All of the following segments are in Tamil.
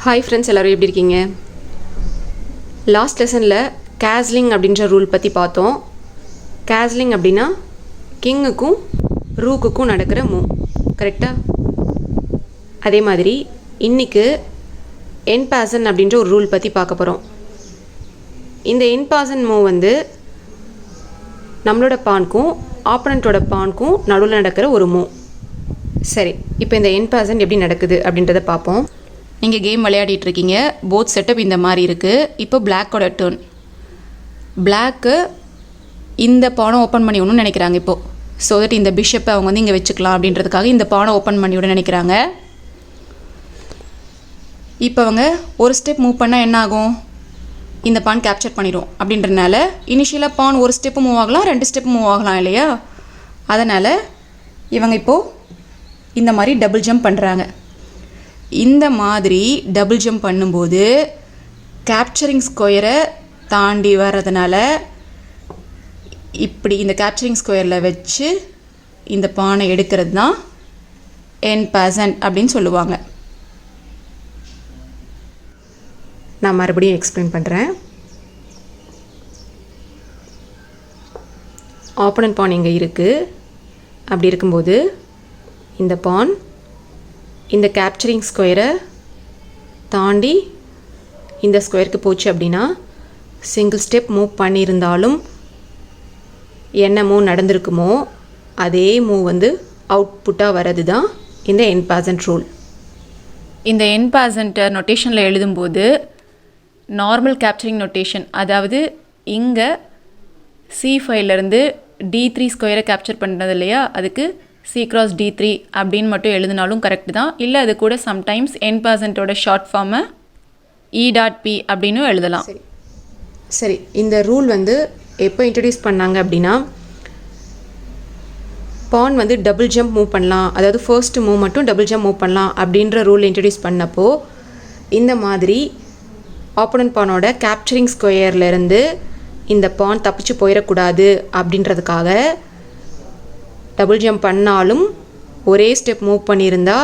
ஹாய் ஃப்ரெண்ட்ஸ், எல்லோரும் எப்படி இருக்கீங்க? லாஸ்ட் லெசனில் கேஸ்லிங் அப்படின்ற ரூல் பற்றி பார்த்தோம். கேஸ்லிங் அப்படின்னா கிங்குக்கும் ரூக்குக்கும் நடக்கிற மூவ், கரெக்டாக? அதே மாதிரி இன்றைக்கு என் பாசன் அப்படின்ற ஒரு ரூல் பற்றி பார்க்க போகிறோம். இந்த என் பாசன் மூவ் நம்மளோட பானுக்கும் ஆப்பனண்ட்டோட பானுக்கும் நடுவில் நடக்கிற ஒரு மூவ். சரி, இப்போ இந்த என் பாசன் எப்படி நடக்குது அப்படின்றத பார்ப்போம். நீங்கள் கேம் விளையாடிட்டு இருக்கீங்க. போத் செட்டப் இந்த மாதிரி இருக்குது. இப்போ பிளாக்கோட டர்ன். பிளாக்கு இந்த பானை ஓப்பன் பண்ணி விடணும்னு நினைக்கிறாங்க இப்போது. ஸோ தட் இந்த பிஷப்பை அவங்க இங்கே வச்சுக்கலாம் அப்படின்றதுக்காக இந்த பானை ஓப்பன் பண்ணி விட நினைக்கிறாங்க. இப்போ அவங்க ஒரு ஸ்டெப் மூவ் பண்ணால் என்ன ஆகும்? இந்த பான் கேப்சர் பண்ணிடும். அப்படின்றதுனால இனிஷியலாக பான் ஒரு ஸ்டெப்பு மூவ் ஆகலாம், 2 ஸ்டெப்பு மூவ் ஆகலாம் இல்லையா? அதனால் இவங்க இப்போது இந்த மாதிரி டபுள் ஜம்ப் பண்ணுறாங்க. இந்த மாதிரி டபுள் ஜம்ப் பண்ணும்போது கேப்சரிங் ஸ்கொயரை தாண்டி வர்றதுனால இப்படி இந்த கேப்சரிங் ஸ்கொயரில் வச்சு இந்த பானை எடுக்கிறது தான் என் பாசன்ட் அப்படின்னு சொல்லுவாங்க. நான் மறுபடியும் எக்ஸ்பிளைன் பண்ணுறேன். ஆப்பனன்ட் பான் இங்கே இருக்குது. அப்படி இருக்கும்போது இந்த பான் இந்த கேப்சரிங் ஸ்கொயரை தாண்டி இந்த ஸ்கொயருக்கு போச்சு அப்படின்னா சிங்கிள் ஸ்டெப் மூவ் பண்ணியிருந்தாலும் என்ன மூவ் நடந்திருக்குமோ அதே மூவ் அவுட்புட்டாக வர்றது தான் இந்த என் பாசன்ட் ரூல். இந்த என் பாசன்ட்டை நொட்டேஷனில் எழுதும்போது நார்மல் கேப்சரிங் நொட்டேஷன், அதாவது இங்கே C5லேருந்து D3 ஸ்கொயரை கேப்சர் பண்ணுறது இல்லையா, அதுக்கு C cross D3 அப்படின்னு மட்டும் எழுதினாலும் கரெக்டு தான். இல்லை அது கூட சம்டைம்ஸ் என் பாசன்ட்டோட ஷார்ட் ஃபார்மை E.P அப்படின்னு எழுதலாம். சரி, இந்த ரூல் எப்போ இன்ட்ரடியூஸ் பண்ணாங்க அப்படின்னா, பான் டபுள் ஜம்ப் மூவ் பண்ணலாம், அதாவது ஃபர்ஸ்ட் மூவ் மட்டும் டபுள் ஜம்ப் மூவ் பண்ணலாம் அப்படின்ற ரூல் இன்ட்ரடியூஸ் பண்ணப்போ இந்த மாதிரி ஆப்போனன்ட் பானோட கேப்சரிங் ஸ்கொயர்லேருந்து இந்த பான் தப்பிச்சு போயிடக்கூடாது அப்படின்றதுக்காக டபுள் ஜம்ப் பண்ணாலும் ஒரே ஸ்டெப் மூவ் பண்ணியிருந்தா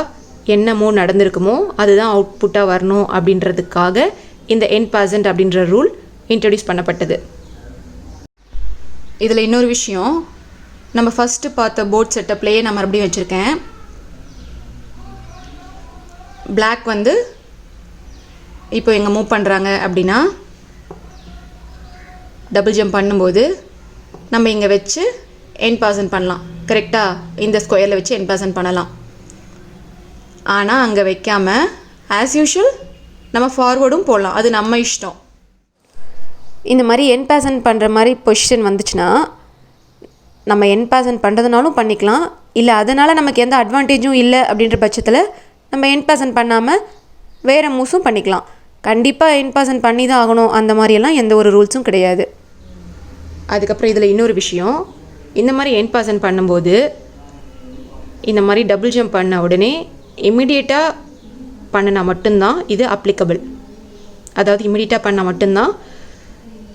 என்ன மூவ் நடந்திருக்குமோ அதுதான் அவுட்புட்டாக வரணும் அப்படின்றதுக்காக இந்த என் பாசன்ட் அப்படின்ற ரூல் இன்ட்ரடியூஸ் பண்ணப்பட்டது. இதில் இன்னொரு விஷயம், நம்ம ஃபஸ்ட்டு பார்த்த போர்ட் செட்டப்லேயே நான் மறுபடியும் வச்சுருக்கேன். பிளாக் இப்போ எங்கே மூவ் பண்ணுறாங்க அப்படின்னா டபுள் ஜம்ப் பண்ணும்போது நம்ம இங்கே வச்சு என் பாசன்ட் பண்ணலாம், கரெக்டாக? இந்த ஸ்கொயரில் வச்சு என் பாசன்ட் பண்ணலாம். ஆனால் அங்கே வைக்காமல் ஆஸ் யூஷுவல் நம்ம ஃபார்வர்டும் போடலாம், அது நம்ம இஷ்டம். இந்த மாதிரி என் பாசன்ட் பண்ணுற மாதிரி பொசிஷன் வந்துச்சுன்னா நம்ம என் பாசன்ட் பண்ணுறதுனாலும் பண்ணிக்கலாம், இல்லை அதனால் நமக்கு எந்த அட்வான்டேஜும் இல்லை அப்படின்ற பட்சத்தில் நம்ம என் பாசன்ட் பண்ணாமல் வேறு மூவ்ஸும் பண்ணிக்கலாம். கண்டிப்பாக என் பாசன்ட் பண்ணி தான் ஆகணும் அந்த மாதிரியெல்லாம் எந்த ஒரு ரூல்ஸும் கிடையாது. அதுக்கப்புறம் இதில் இன்னொரு விஷயம், இந்த மாதிரி என் பாசன்ட் பண்ணும்போது இந்த மாதிரி டபுள் ஜம்ப் பண்ண உடனே இம்மிடியேட்டாக பண்ணினா மட்டும்தான் இது அப்ளிகபிள். அதாவது இம்மிடியேட்டாக பண்ணால் மட்டும்தான்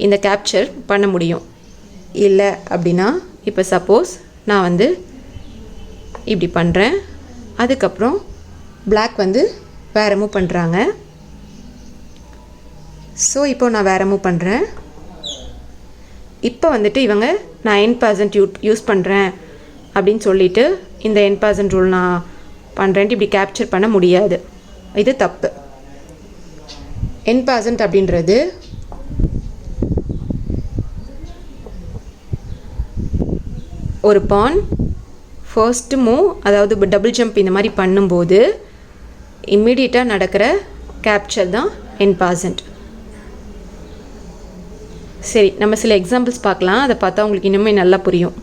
இந்த கேப்சர் பண்ண முடியும். இல்லை அப்படின்னா இப்போ சப்போஸ் நான் இப்படி பண்ணுறேன், அதுக்கப்புறம் பிளாக் வேறு மூவ் பண்ணுறாங்க. ஸோ இப்போ நான் வேறு மூவ் பண்ணுறேன். இப்போ இவங்க நான் என் பாசன்ட் யூஸ் பண்ணுறேன் அப்படின்னு சொல்லிவிட்டு இந்த என் பாசன்ட் ரூல் நான் பண்ணுறேன்ட்டு இப்படி கேப்சர் பண்ண முடியாது, இது தப்பு. என் பாசன்ட் அப்படின்றது ஒரு பான் ஃபர்ஸ்ட் மூவ், அதாவது டபுள் ஜம்ப் இந்த மாதிரி பண்ணும்போது இம்மிடியேட்டாக நடக்கிற கேப்சர் தான் என் பாசன்ட். சரி, நம்ம சில எக்ஸாம்பிள்ஸ் பார்க்கலாம். அதை பார்த்தா உங்களுக்கு இன்னுமே நல்லா புரியும்.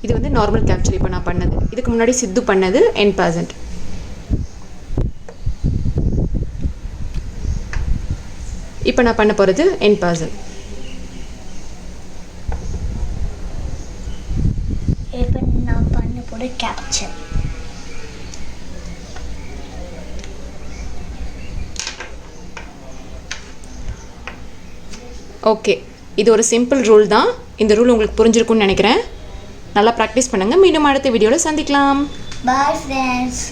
இது நார்மல் கேப்சர் இப்போ நான் பண்ணது. இதுக்கு முன்னாடி சித்து பண்ணது என் பாசன்ட். இப்போ நான் பண்ண போகிறது எண்ட் பர்சன். இப்போ நான் பண்ண போகிற கேப்சர். ஓகே, இது ஒரு சிம்பிள் ரூல் தான். இந்த ரூல் உங்களுக்கு புரிஞ்சிருக்கும்னு நினைக்கிறேன். நல்லா ப்ராக்டிஸ் பண்ணுங்கள். மீண்டும் அடுத்த வீடியோவில் சந்திக்கலாம். Bye friends.